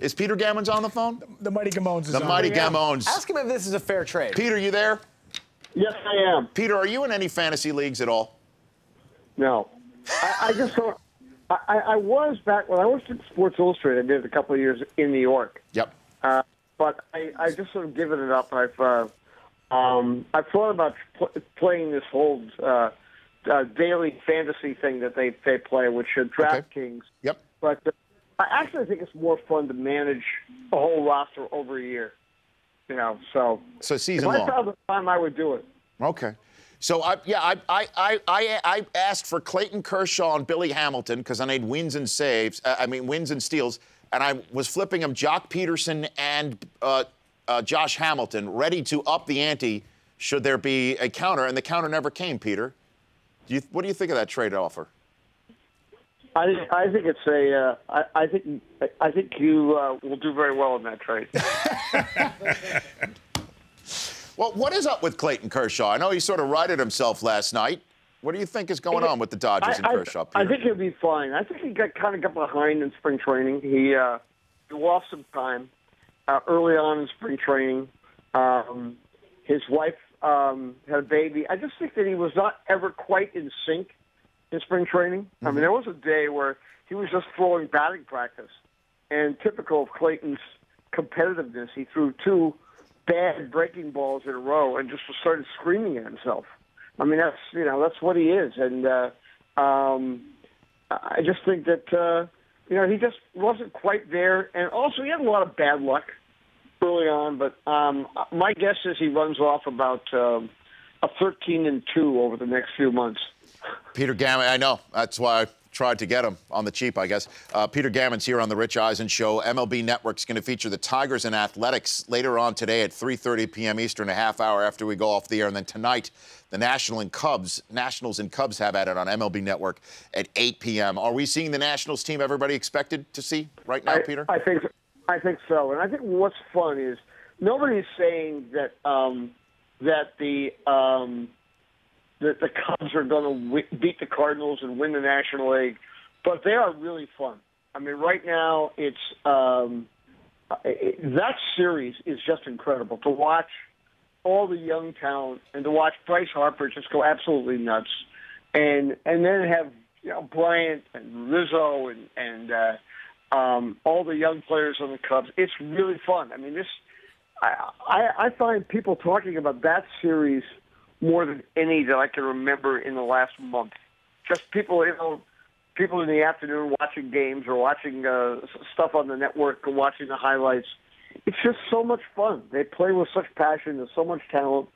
Is Peter Gammons on the phone? The Mighty Gammons is on. The Mighty Gammons. Ask him if this is a fair trade. Peter, you there? Yes, I am. Peter, are you in any fantasy leagues at all? No. I just don't. I was back when I was at Sports Illustrated. I did it a couple of years in New York. Yep. But I just sort of given it up. I've thought about playing this whole daily fantasy thing that they play, which is DraftKings. Yep. But I actually think it's more fun to manage a whole roster over a year. You know, so season if I long. found the time, I would do it. Okay. So, I asked for Clayton Kershaw and Billy Hamilton because I need wins and wins and steals, and I was flipping them Jock Peterson and Josh Hamilton, ready to up the ante should there be a counter, and the counter never came, Peter. What do you think of that trade offer? I think it's a. I think you will do very well in that trade. Well, what is up with Clayton Kershaw? I know he sort of righted himself last night. What do you think is going on with the Dodgers and Kershaw, Peter? I think he'll be fine. I think he kind of got behind in spring training. He lost some time early on in spring training. His wife had a baby. I just think that he was not ever quite in sync in spring training. I mean, there was a day where he was just throwing batting practice. And typical of Clayton's competitiveness, he threw 2 bad breaking balls in a row and just started screaming at himself. I mean, that's what he is. And I just think that, he just wasn't quite there. And also, he had a lot of bad luck early on. But my guess is he runs off about a 13-2 over the next few months. Peter Gammons, I know. That's why I tried to get him on the cheap, I guess. Peter Gammons here on the Rich Eisen Show. MLB Network's going to feature the Tigers and Athletics later on today at 3:30 p.m. Eastern, a half hour after we go off the air. And then tonight, the Nationals and Cubs have at it on MLB Network at 8 p.m. Are we seeing the Nationals team everybody expected to see right now, Peter? I think so. And I think what's fun is nobody's saying that the Cubs are going to beat the Cardinals and win the National League, but they are really fun. I mean, right now that series is just incredible to watch. All the young talent and to watch Bryce Harper just go absolutely nuts, and then have Bryant and Rizzo and all the young players on the Cubs. It's really fun. I mean, I find people talking about that series more than any that I can remember in the last month. Just people in the afternoon watching games or watching stuff on the network or watching the highlights. It's just so much fun. They play with such passion. There's so much talent.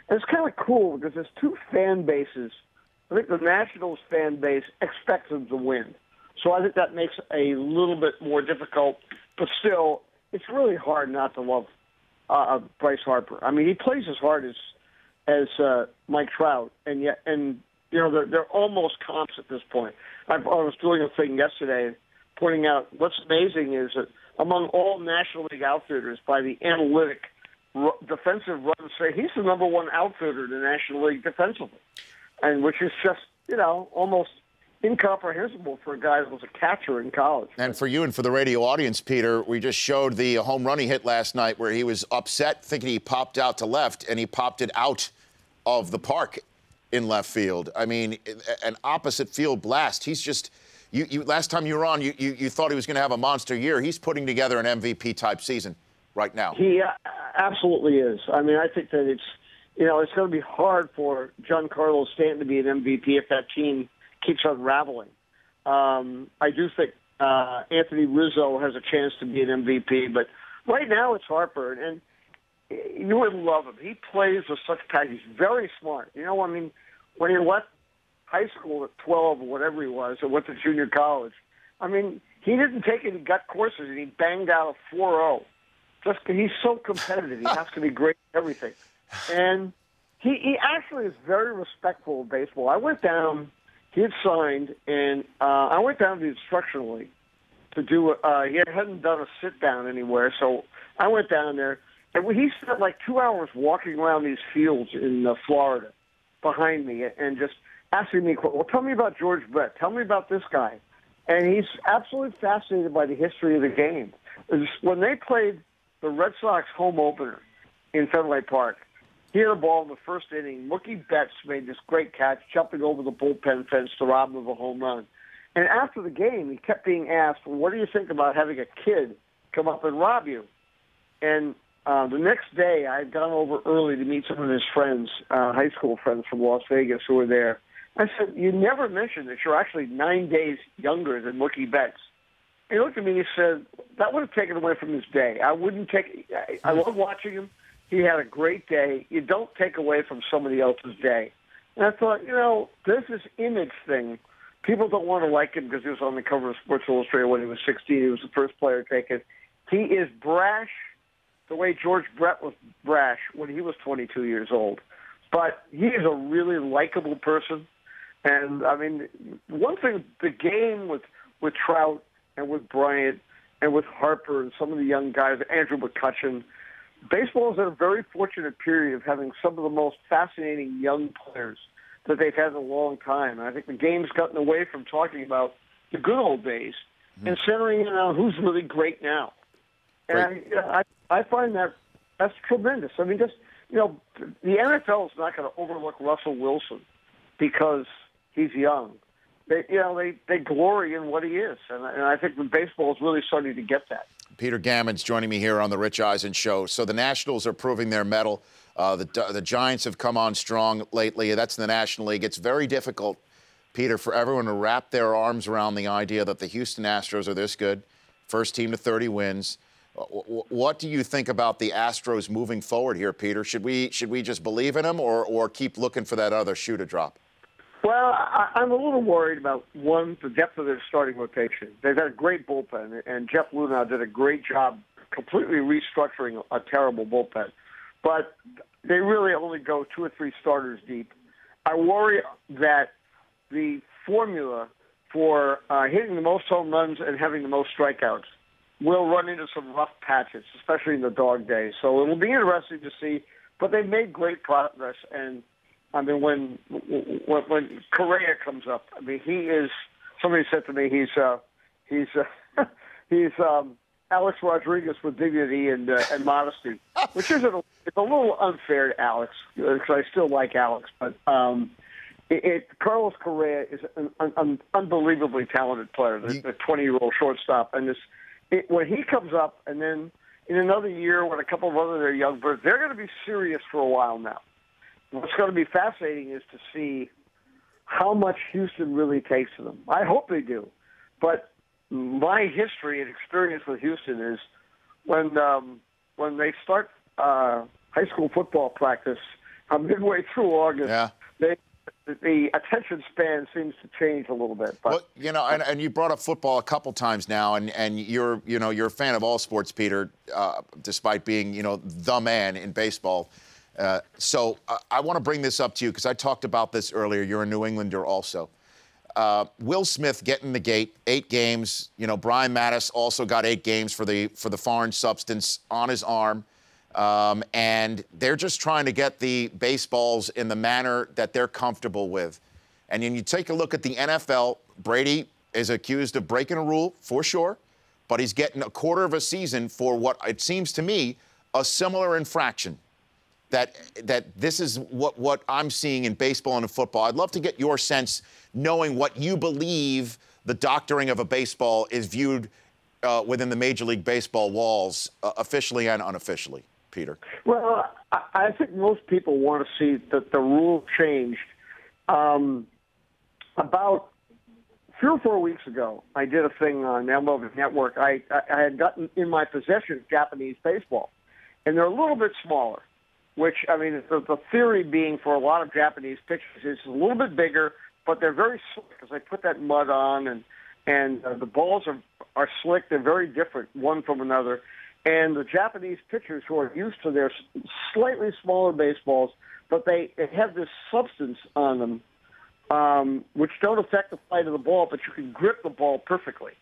And it's kind of cool because there's 2 fan bases. I think the Nationals fan base expects them to win. So I think that makes it a little bit more difficult. But still, it's really hard not to love Bryce Harper. I mean, he plays as hard as Mike Trout, and they're almost comps at this point. I was doing a thing yesterday pointing out what's amazing is that among all National League outfielders by the analytic defensive runs, he's the number 1 outfielder in the National League defensively, and which is just almost incomprehensible for a guy that was a catcher in college. And for you and for the radio audience, Peter, we just showed the home run he hit last night where he was upset thinking he popped out to left, and he popped it out of the park in left field. I mean, an opposite field blast. He's just, last time you were on, you thought he was going to have a monster year. He's putting together an MVP-type season right now. He absolutely is. I mean, I think that it's going to be hard for Giancarlo Stanton to be an MVP if that team keeps unraveling. I do think Anthony Rizzo has a chance to be an MVP, but right now it's Harper, and you would love him. He plays with such passion. He's very smart. I mean, when he left high school at 12 or whatever he was, or went to junior college, I mean, he didn't take any gut courses, and he banged out a 4.0. Just he's so competitive. He has to be great at everything. And he actually is very respectful of baseball. I went down. He had signed, and I went down to the instructional league to do. He hadn't done a sit down anywhere, so I went down there, and he spent like 2 hours walking around these fields in Florida behind me, and just asking me, "Well, tell me about George Brett. Tell me about this guy." And he's absolutely fascinated by the history of the game. is when they played the Red Sox home opener in Fenway Park. He had a ball in the first inning. Mookie Betts made this great catch, jumping over the bullpen fence to rob him of a home run. And after the game, he kept being asked, well, what do you think about having a kid come up and rob you? And the next day, I had gone over early to meet some of his friends, high school friends from Las Vegas who were there. I said, you never mentioned that you're actually 9 days younger than Mookie Betts. He looked at me and he said, that would have taken away from his day. I love watching him. He had a great day. You don't take away from somebody else's day. And I thought, there's this image thing. People don't want to like him because he was on the cover of Sports Illustrated when he was 16. He was the first player taken. He is brash the way George Brett was brash when he was 22 years old. But he is a really likable person. And, I mean, one thing, the game with Trout and with Bryant and with Harper and some of the young guys, Andrew McCutchen, baseball is in a very fortunate period of having some of the most fascinating young players that they've had in a long time. And I think the game's gotten away from talking about the good old days and centering in on who's really great now. And I find that's tremendous. I mean, the NFL is not going to overlook Russell Wilson because he's young. They glory in what he is, and I think the baseball is really starting to get that. Peter Gammons joining me here on the Rich Eisen Show. So the Nationals are proving their mettle. The Giants have come on strong lately. That's in the National League. It's very difficult, Peter, for everyone to wrap their arms around the idea that the Houston Astros are this good, first team to 30 wins. What do you think about the Astros moving forward here, Peter? Should we just believe in them or keep looking for that other shoe to drop? Well, I'm a little worried about, one, the depth of their starting rotation. They've had a great bullpen, and Jeff Luhnow did a great job completely restructuring a terrible bullpen. But they really only go 2 or 3 starters deep. I worry that the formula for hitting the most home runs and having the most strikeouts will run into some rough patches, especially in the dog days. So it will be interesting to see. But they've made great progress, and I mean, when Correa comes up, I mean, he is. Somebody said to me, he's Alex Rodriguez with dignity and modesty, which is it's a little unfair to Alex because I still like Alex, but Carlos Correa is an unbelievably talented player, the 20-year-old shortstop, and when he comes up, and then in another year when a couple of other young birds, they're going to be serious for a while now. What's going to be fascinating is to see how much Houston really takes to them. I hope they do. But my history and experience with Houston is when they start high school football practice midway through August, the attention span seems to change a little bit. But, well, and you brought up football a couple times now, and you're a fan of all sports, Peter, despite being, the man in baseball. So I want to bring this up to you because I talked about this earlier. You're a New Englander also. Will Smith getting the gate, 8 games. Brian Mattis also got 8 games for the foreign substance on his arm. And they're just trying to get the baseballs in the manner that they're comfortable with. And then you take a look at the NFL, Brady is accused of breaking a rule for sure, but he's getting a quarter of a season for what it seems to me a similar infraction. That this is what I'm seeing in baseball and in football. I'd love to get your sense, knowing what you believe the doctoring of a baseball is viewed within the Major League Baseball walls, officially and unofficially, Peter. Well, I think most people want to see that the rule changed. About 3 or 4 weeks ago, I did a thing on MLB Network. I had gotten in my possession Japanese baseball, and they're a little bit smaller. Which, I mean, the theory being for a lot of Japanese pitchers is a little bit bigger, but they're very slick because they put that mud on, and the balls are slick. They're very different one from another. And the Japanese pitchers who are used to their slightly smaller baseballs, but they have this substance on them, which don't affect the flight of the ball, but you can grip the ball perfectly.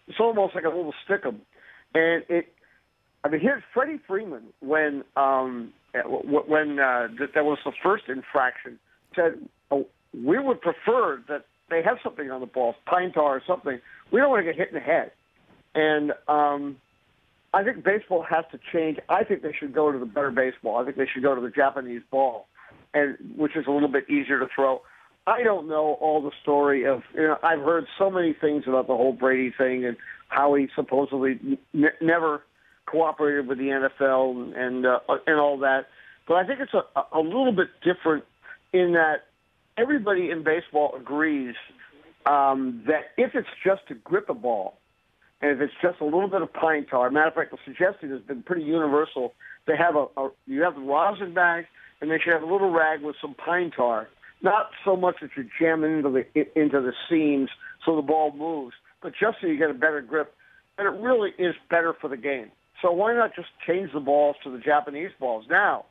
It's almost like a little stickum. And here's Freddie Freeman when that was the first infraction, said, we would prefer that they have something on the ball, pine tar or something. We don't want to get hit in the head. And I think baseball has to change. I think they should go to the better baseball. I think they should go to the Japanese ball, and which is a little bit easier to throw. I don't know all the story of. I've heard so many things about the whole Brady thing and how he supposedly never cooperated with the NFL and all that. But I think it's a little bit different in that everybody in baseball agrees that if it's just to grip a ball, and if it's just a little bit of pine tar, matter of fact, the suggestion has been pretty universal. They have you have the rosin bag, and they should have a little rag with some pine tar. Not so much that you jam into the seams so the ball moves, but just so you get a better grip. And it really is better for the game. So why not just change the balls to the Japanese balls? Now,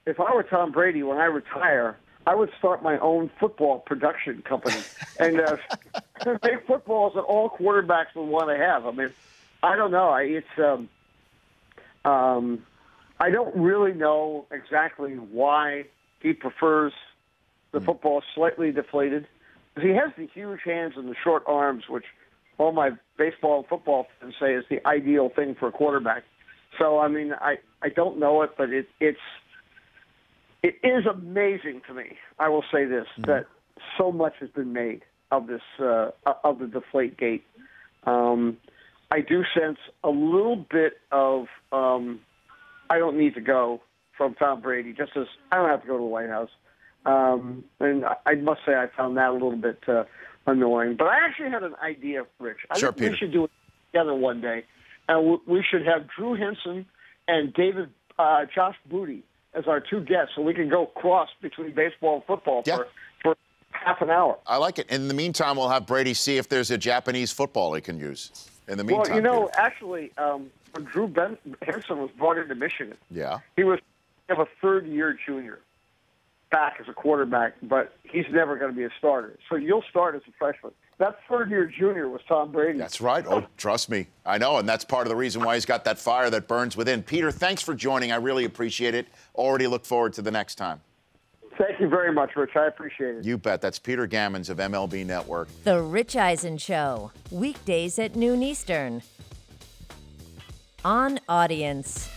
if I were Tom Brady, when I retire, I would start my own football production company and make footballs that all quarterbacks would want to have. I mean, I don't know. I don't really know exactly why he prefers the football slightly deflated. He has the huge hands and the short arms, which all my baseball and football fans say is the ideal thing for a quarterback. So, I mean, I don't know it, but it is amazing to me, I will say this, that so much has been made of this, of the deflate gate. I do sense a little bit of, I don't need to go from Tom Brady, just as I don't have to go to the White House. And I must say I found that a little bit annoying. But I actually had an idea, Rich. I think Peter. we should do it together one day. And we should have Drew Henson and Josh Booty as our two guests, so we can go cross between baseball and football for half an hour. I like it. In the meantime, we'll have Brady see if there's a Japanese football he can use. In the meantime, well, actually, when Drew Henson was brought into Michigan, he was a third-year junior back as a quarterback, but he's never going to be a starter. So you'll start as a freshman. That third-year junior was Tom Brady. That's right. Oh, trust me. I know, and that's part of the reason why he's got that fire that burns within. Peter, thanks for joining. I really appreciate it. Already look forward to the next time. Thank you very much, Rich. I appreciate it. You bet. That's Peter Gammons of MLB Network. The Rich Eisen Show, weekdays at noon Eastern. On Audience.